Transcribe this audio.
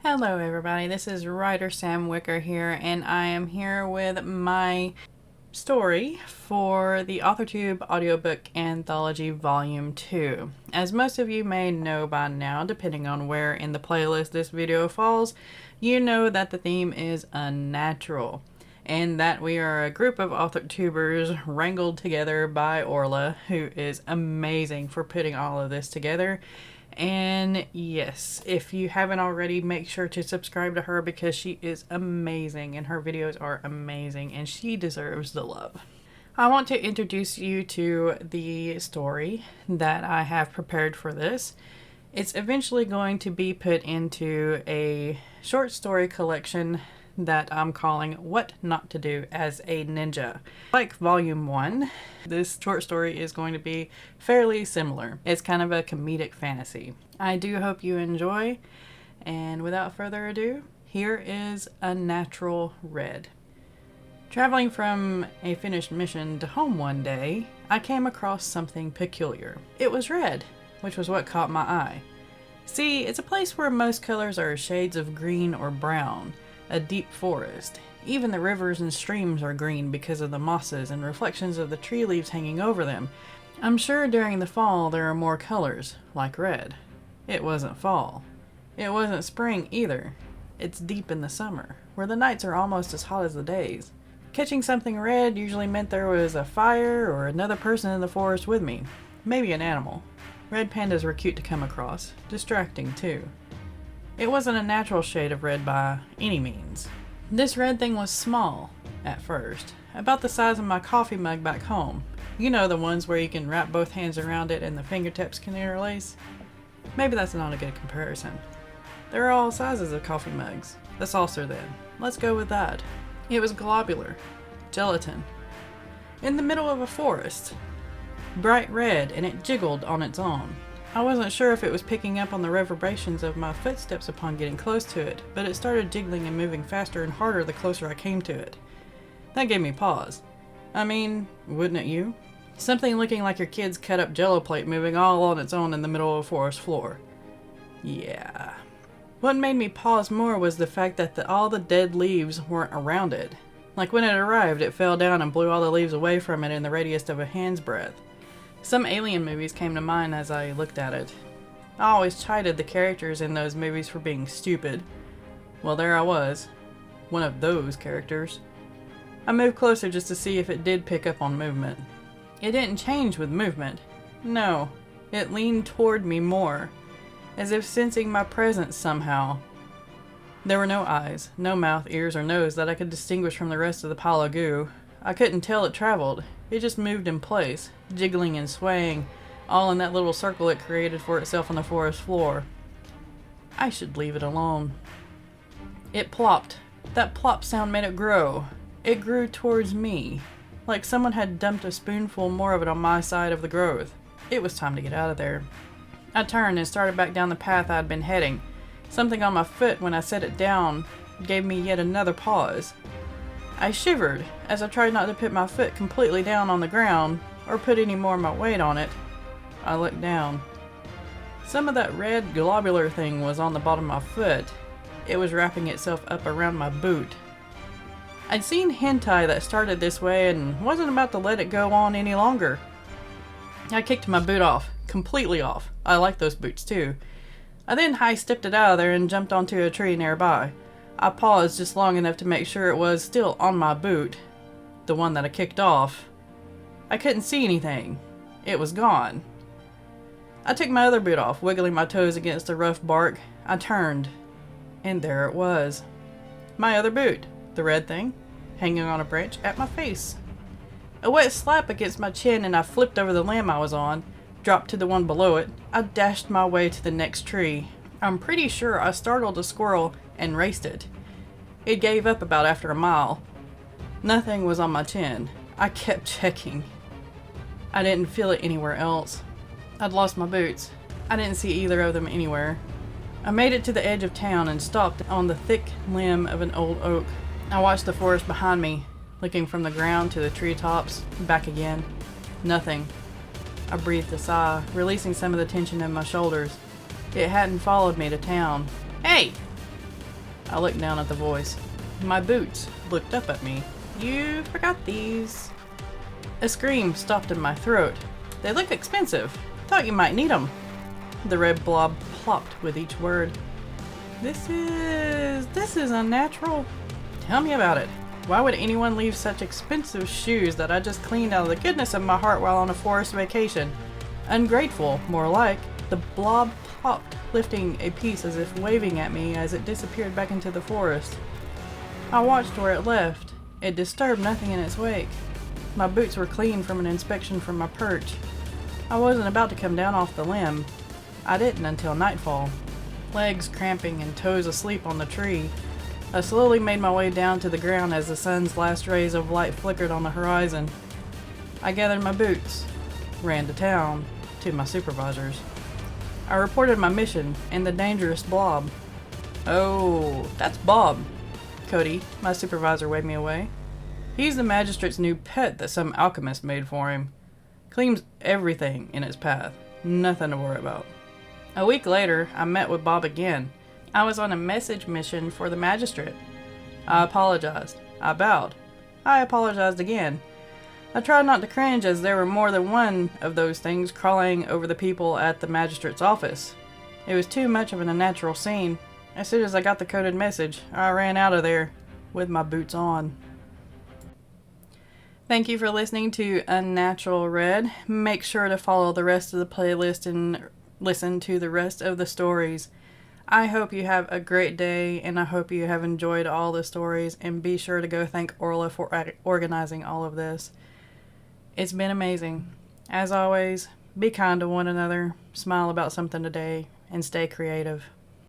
Hello everybody, this is writer Sam Wicker here, and I am here with my story for the Authortube Audiobook Anthology Volume 2. As most of you may know by now, depending on where in the playlist this video falls, you know that the theme is unnatural, and that we are a group of authortubers wrangled together by Orla, who is amazing for putting all of this together. And yes, if you haven't already, make sure to subscribe to her because she is amazing and her videos are amazing and she deserves the love. I want to introduce you to the story that I have prepared for this. It's eventually going to be put into a short story collection that I'm calling What Not to Do as a Ninja. Like Volume 1, this short story is going to be fairly similar. It's kind of a comedic fantasy. I do hope you enjoy, and without further ado, here is Unnatural read. Traveling from a finished mission to home one day, I came across something peculiar. It was red, which was what caught my eye. See, it's a place where most colors are shades of green or brown. A deep forest. Even the rivers and streams are green because of the mosses and reflections of the tree leaves hanging over them. I'm sure during the fall there are more colors, like red. It wasn't fall. It wasn't spring either. It's deep in the summer, where the nights are almost as hot as the days. Catching something red usually meant there was a fire or another person in the forest with me. Maybe an animal. Red pandas were cute to come across. Distracting too. It wasn't a natural shade of red by any means. This red thing was small, at first, about the size of my coffee mug back home. You know, the ones where you can wrap both hands around it and the fingertips can interlace? Maybe that's not a good comparison. There are all sizes of coffee mugs. The saucer then. Let's go with that. It was globular. Gelatin. In the middle of a forest. Bright red, and it jiggled on its own. I wasn't sure if it was picking up on the reverberations of my footsteps upon getting close to it, but it started jiggling and moving faster and harder the closer I came to it. That gave me pause. I mean, wouldn't it you? Something looking like your kid's cut up jello plate moving all on its own in the middle of a forest floor. Yeah. What made me pause more was the fact that all the dead leaves weren't around it. Like when it arrived, it fell down and blew all the leaves away from it in the radius of a hand's breadth. Some alien movies came to mind as I looked at it. I always chided the characters in those movies for being stupid. Well, there I was. One of those characters. I moved closer just to see if it did pick up on movement. It didn't change with movement. No, it leaned toward me more, as if sensing my presence somehow. There were no eyes, no mouth, ears, or nose that I could distinguish from the rest of the pile of goo. I couldn't tell it traveled. It just moved in place, jiggling and swaying, all in that little circle it created for itself on the forest floor. I should leave it alone. It plopped. That plop sound made it grow. It grew towards me, like someone had dumped a spoonful more of it on my side of the growth. It was time to get out of there. I turned and started back down the path I'd been heading. Something on my foot when I set it down gave me yet another pause. I shivered as I tried not to put my foot completely down on the ground or put any more of my weight on it. I looked down. Some of that red globular thing was on the bottom of my foot. It was wrapping itself up around my boot. I'd seen hentai that started this way and wasn't about to let it go on any longer. I kicked my boot off, completely off. I like those boots too. I then high-stepped it out of there and jumped onto a tree nearby. I paused just long enough to make sure it was still on my boot, the one that I kicked off. I couldn't see anything. It was gone. I took my other boot off, wiggling my toes against the rough bark. I turned, and there it was. My other boot, the red thing, hanging on a branch at my face. A wet slap against my chin and I flipped over the limb I was on, dropped to the one below it. I dashed my way to the next tree. I'm pretty sure I startled a squirrel and raced it. It gave up about after a mile. Nothing was on my chin. I kept checking. I didn't feel it anywhere else. I'd lost my boots. I didn't see either of them anywhere. I made it to the edge of town and stopped on the thick limb of an old oak. I watched the forest behind me, looking from the ground to the treetops, back again. Nothing. I breathed a sigh, releasing some of the tension in my shoulders. It hadn't followed me to town. Hey! I looked down at the voice. My boots looked up at me. You forgot these. A scream stopped in my throat. They look expensive. Thought you might need them. The red blob plopped with each word. This is unnatural. Tell me about it. Why would anyone leave such expensive shoes that I just cleaned out of the goodness of my heart while on a forest vacation? Ungrateful, more like. The blob popped, lifting a piece as if waving at me as it disappeared back into the forest. I watched where it left. It disturbed nothing in its wake. My boots were clean from an inspection from my perch. I wasn't about to come down off the limb. I didn't until nightfall. Legs cramping and toes asleep on the tree. I slowly made my way down to the ground as the sun's last rays of light flickered on the horizon. I gathered my boots, ran to town, to my supervisors. I reported my mission and the dangerous blob. Oh, that's Bob. Cody, my supervisor, waved me away. He's the magistrate's new pet that some alchemist made for him. Cleans everything in its path. Nothing to worry about. A week later, I met with Bob again. I was on a message mission for the magistrate. I apologized. I bowed. I apologized again. I tried not to cringe as there were more than one of those things crawling over the people at the magistrate's office. It was too much of an unnatural scene. As soon as I got the coded message, I ran out of there with my boots on. Thank you for listening to Unnatural Read. Make sure to follow the rest of the playlist and listen to the rest of the stories. I hope you have a great day, and I hope you have enjoyed all the stories, and be sure to go thank Orla for organizing all of this. It's been amazing. As always, be kind to one another, smile about something today, and stay creative.